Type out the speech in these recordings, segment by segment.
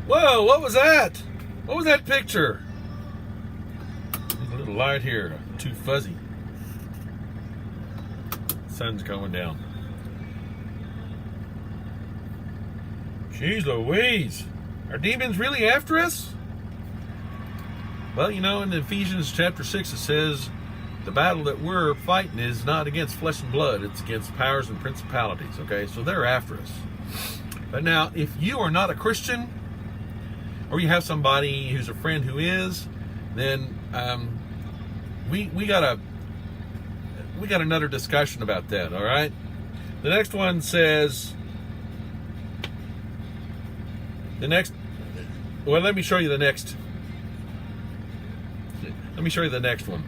Whoa, what was that? What was that picture? A little light here, too fuzzy. Sun's going down. Jeez Louise, are demons really after us? Well, you know, in Ephesians chapter 6 it says, the battle that we're fighting is not against flesh and blood, it's against powers and principalities, okay? So they're after us. But now, if you are not a Christian, or you have somebody who's a friend who is, then we got another discussion about that, all right? The next one says, well, let me show you the next. Let me show you the next one.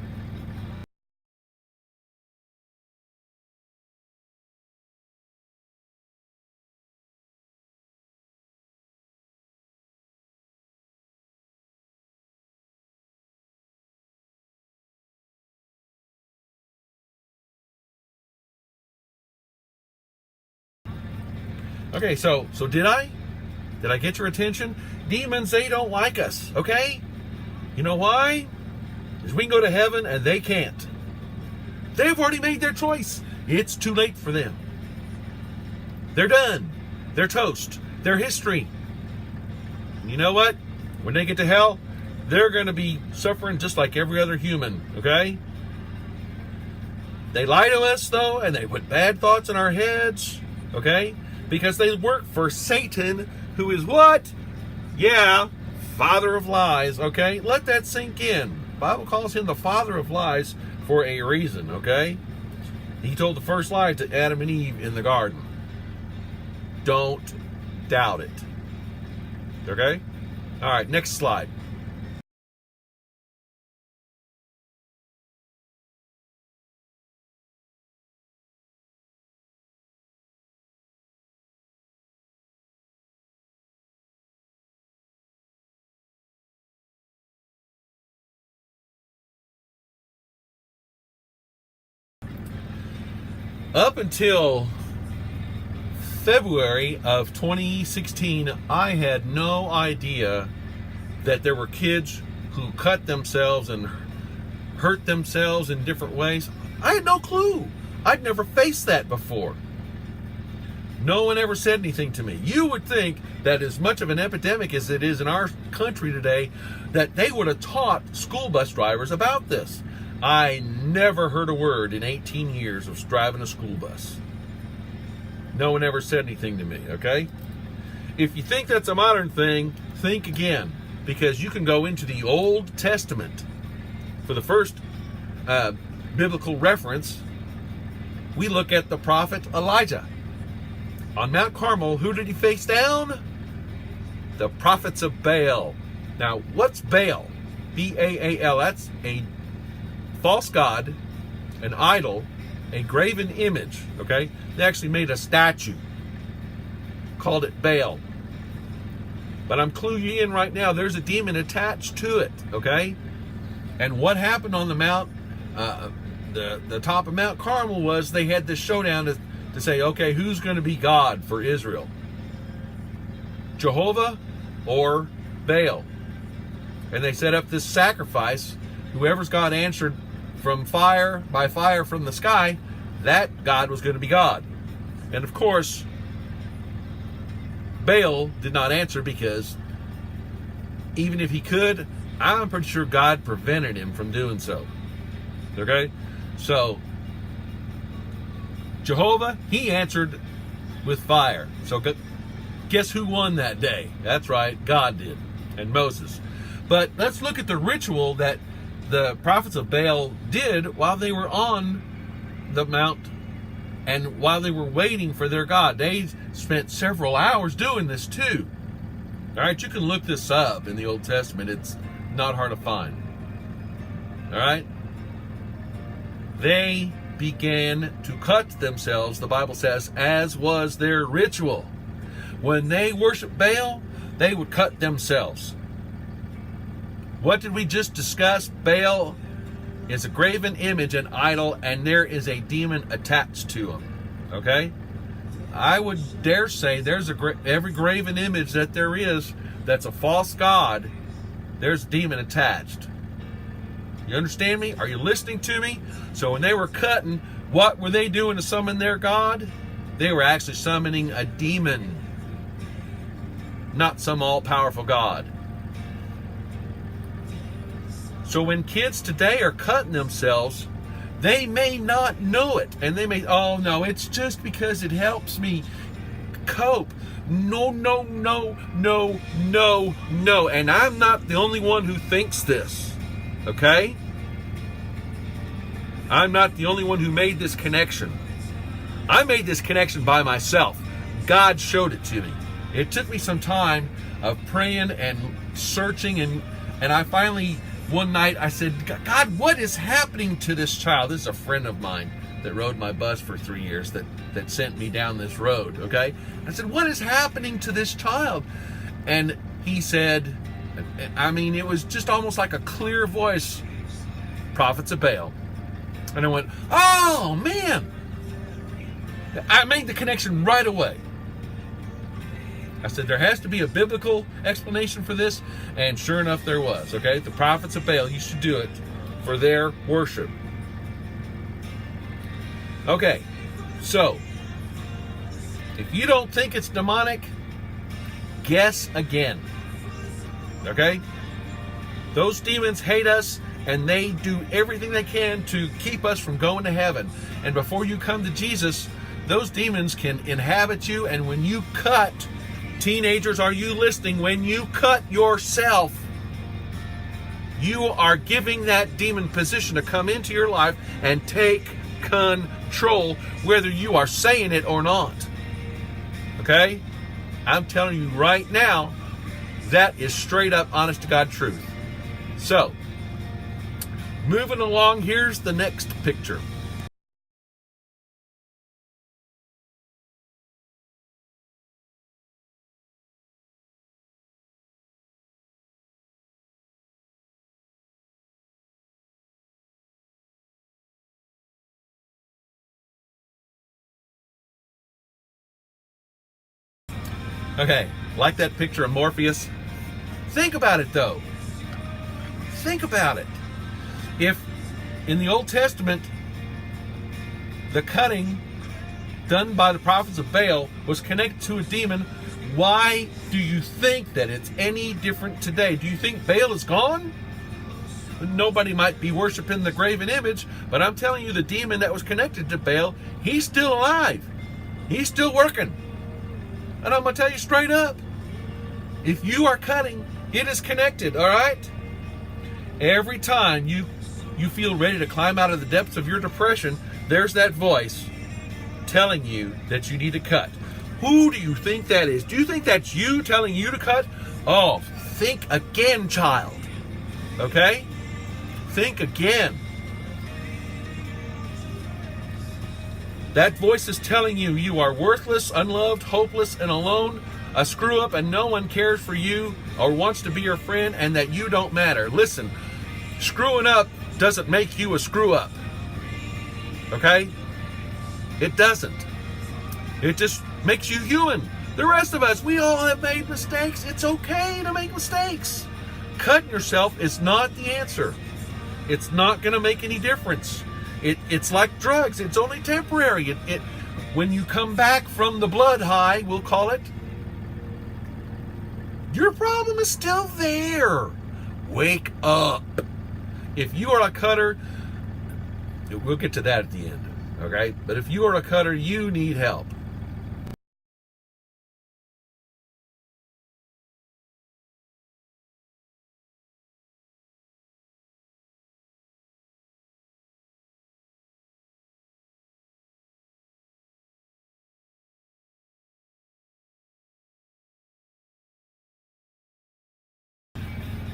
Okay, so did I? Did I get your attention? Demons, they don't like us, okay? You know why? Because we can go to heaven and they can't. They've already made their choice. It's too late for them. They're done. They're toast. They're history. And you know what? When they get to hell, they're going to be suffering just like every other human, okay? They lie to us, though, and they put bad thoughts in our heads, okay? Because they work for Satan, who is what? Yeah, father of lies, okay? Let that sink in. The Bible calls him the father of lies for a reason, okay? He told the first lie to Adam and Eve in the garden. Don't doubt it. Okay? All right, next slide. Up until February of 2016, I had no idea that there were kids who cut themselves and hurt themselves in different ways. I had no clue. I'd never faced that before. No one ever said anything to me. You would think that as much of an epidemic as it is in our country today, that they would have taught school bus drivers about this. I never heard a word in 18 years of driving a school bus. No one ever said anything to me, okay? If you think that's a modern thing, think again, because you can go into the Old Testament for the first biblical reference. We look at the prophet Elijah. On Mount Carmel, who did he face down? The prophets of Baal. Now, what's Baal? B-A-A-L. That's a false god, an idol, a graven image, okay? They actually made a statue, called it Baal. But I'm cluing you in right now, there's a demon attached to it, okay? And what happened on the mount, the top of Mount Carmel was they had this showdown to say, okay, who's going to be God for Israel? Jehovah or Baal? And they set up this sacrifice. Whoever's God answered by fire from the sky, that God was going to be God. And of course, Baal did not answer, because even if he could, I'm pretty sure God prevented him from doing so. Okay? So, Jehovah, he answered with fire. So guess who won that day? That's right, God did, and Moses. But let's look at the ritual that the prophets of Baal did while they were on the mount and while they were waiting for their God. They spent several hours doing this too. All right, you can look this up in the Old Testament. It's not hard to find. All right? They began to cut themselves, the Bible says, as was their ritual. When they worshiped Baal, they would cut themselves. What did we just discuss? Baal is a graven image, an idol, and there is a demon attached to him. Okay? I would dare say there's every graven image that there is, that's a false god, there's a demon attached. You understand me? Are you listening to me? So when they were cutting, what were they doing to summon their god? They were actually summoning a demon, not some all-powerful God. So when kids today are cutting themselves, they may not know it. And they may, oh no, it's just because it helps me cope. No. And I'm not the only one who thinks this. Okay? I'm not the only one who made this connection. I made this connection by myself. God showed it to me. It took me some time of praying and searching, and I finally, one night, I said, God, what is happening to this child? This is a friend of mine that rode my bus for 3 years that sent me down this road, okay? I said, what is happening to this child? And he said, I mean, it was just almost like a clear voice, prophets of Baal. And I went, oh, man. I made the connection right away. I said, there has to be a biblical explanation for this. And sure enough, there was, okay? The prophets of Baal used to do it for their worship. Okay, so if you don't think it's demonic, guess again. Okay? Those demons hate us, and they do everything they can to keep us from going to heaven. And before you come to Jesus, those demons can inhabit you. And when you cut, teenagers, are you listening? When you cut yourself, you are giving that demon position to come into your life and take control, whether you are saying it or not. Okay? I'm telling you right now, that is straight up, honest to God truth. So, moving along, here's the next picture. Okay, like that picture of Morpheus? Think about it though. Think about it. If in the Old Testament, the cutting done by the prophets of Baal was connected to a demon, why do you think that it's any different today? Do you think Baal is gone? Nobody might be worshiping the graven image, but I'm telling you, the demon that was connected to Baal, he's still alive. He's still working. And I'm going to tell you straight up, if you are cutting, it is connected, all right? Every time you feel ready to climb out of the depths of your depression, there's that voice telling you that you need to cut. Who do you think that is? Do you think that's you telling you to cut? Oh, think again, child. Okay? Think again. That voice is telling you you are worthless, unloved, hopeless, and alone, a screw-up, and no one cares for you or wants to be your friend, and that you don't matter. Listen, screwing up doesn't make you a screw-up. Okay? It doesn't. It just makes you human. The rest of us, we all have made mistakes. It's okay to make mistakes. Cutting yourself is not the answer. It's not going to make any difference. It's like drugs. It's only temporary. When you come back from the blood high, we'll call it, your problem is still there. Wake up. If you are a cutter, we'll get to that at the end, okay? But if you are a cutter, you need help.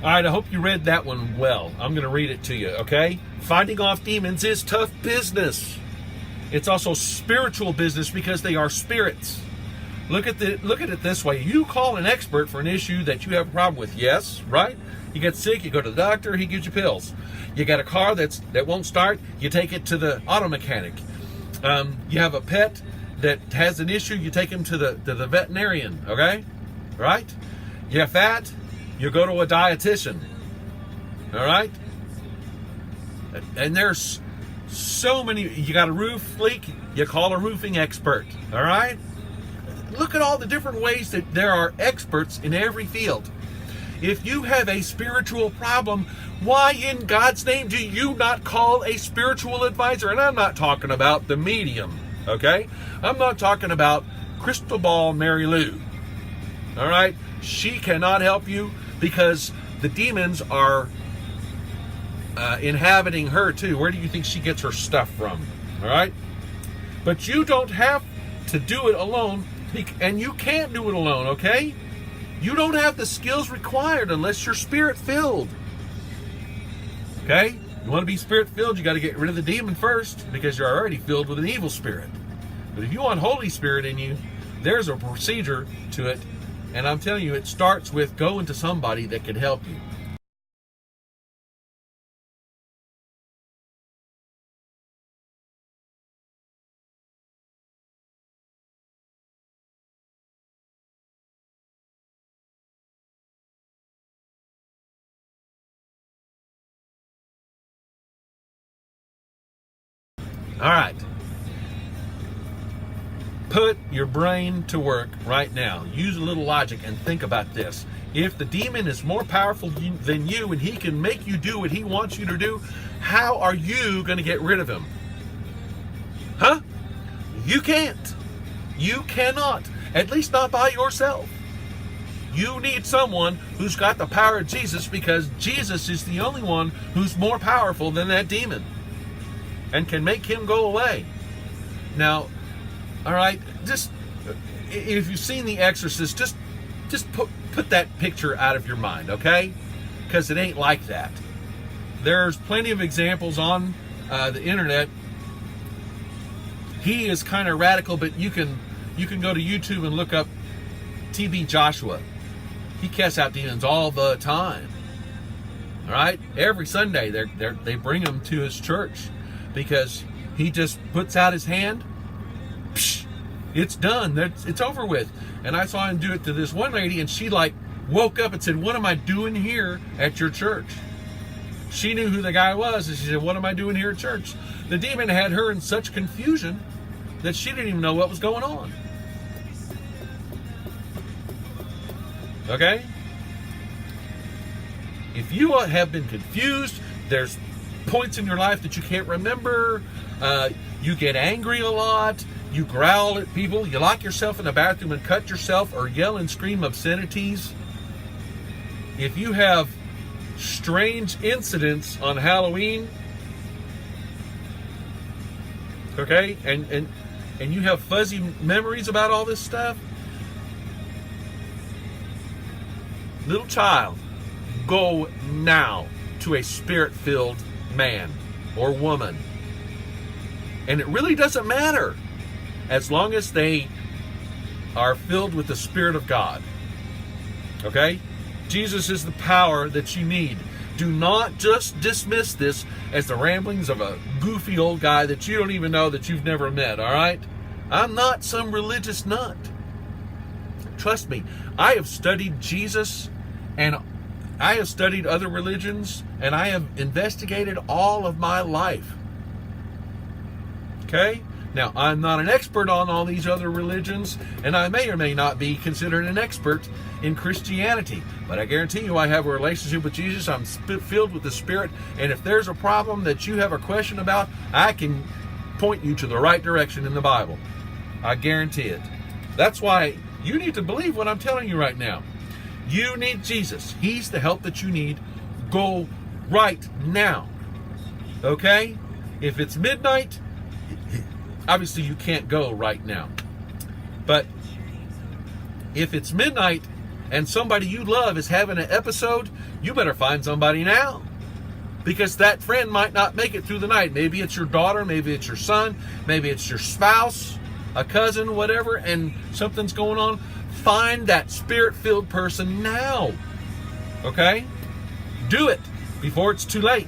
All right, I hope you read that one well. I'm going to read it to you, okay? Fighting off demons is tough business. It's also spiritual business because they are spirits. Look at it this way. You call an expert for an issue that you have a problem with. Yes, right? You get sick, you go to the doctor, he gives you pills. You got a car that won't start, you take it to the auto mechanic. You have a pet that has an issue, you take him to the veterinarian, okay? Right? You have fat, you go to a dietitian. All right? And there's so many. You got a roof leak, you call a roofing expert. All right? Look at all the different ways that there are experts in every field. If you have a spiritual problem, why in God's name do you not call a spiritual advisor? And I'm not talking about the medium, okay? I'm not talking about Crystal Ball Mary Lou, all right? She cannot help you because the demons are inhabiting her too. Where do you think she gets her stuff from, all right? But you don't have to do it alone, and you can't do it alone, okay? You don't have the skills required unless you're spirit-filled. Okay? You want to be spirit-filled, you got to get rid of the demon first because you're already filled with an evil spirit. But if you want Holy Spirit in you, there's a procedure to it. And I'm telling you, it starts with going to somebody that can help you. All right. Put your brain to work right now. Use a little logic and think about this. If the demon is more powerful than you and he can make you do what he wants you to do, how are you going to get rid of him? Huh? You can't. You cannot. At least not by yourself. You need someone who's got the power of Jesus because Jesus is the only one who's more powerful than that demon and can make him go away. Now, all right, just if you've seen The Exorcist, just put that picture out of your mind, okay? Because it ain't like that. There's plenty of examples on the internet. He is kind of radical, but you can go to YouTube and look up TB Joshua. He casts out demons all the time. All right, every Sunday they bring him to his church because he just puts out his hand. Psh, it's done. It's over with. And I saw him do it to this one lady, and she like woke up and said, "What am I doing here at your church?" She knew who the guy was, and she said, "What am I doing here at church?" The demon had her in such confusion that she didn't even know what was going on. Okay? If you have been confused, there's points in your life that you can't remember, you get angry a lot, you growl at people, you lock yourself in the bathroom and cut yourself or yell and scream obscenities. If you have strange incidents on Halloween, okay, and you have fuzzy memories about all this stuff, little child, go now to a spirit-filled man or woman. And it really doesn't matter as long as they are filled with the Spirit of God. Okay? Jesus is the power that you need. Do not just dismiss this as the ramblings of a goofy old guy that you don't even know, that you've never met, all right? I'm not some religious nut. Trust me, I have studied Jesus and I have studied other religions, and I have investigated all of my life. Okay? Now, I'm not an expert on all these other religions, and I may or may not be considered an expert in Christianity. But I guarantee you I have a relationship with Jesus. I'm filled with the Spirit, and if there's a problem that you have a question about, I can point you to the right direction in the Bible. I guarantee it. That's why you need to believe what I'm telling you right now. You need Jesus. He's the help that you need. Go right now. Okay? If it's midnight, obviously you can't go right now. But if it's midnight and somebody you love is having an episode, you better find somebody now. Because that friend might not make it through the night. Maybe it's your daughter, maybe it's your son, maybe it's your spouse, a cousin, whatever, and something's going on. Find that Spirit-filled person now. Okay? Do it before it's too late.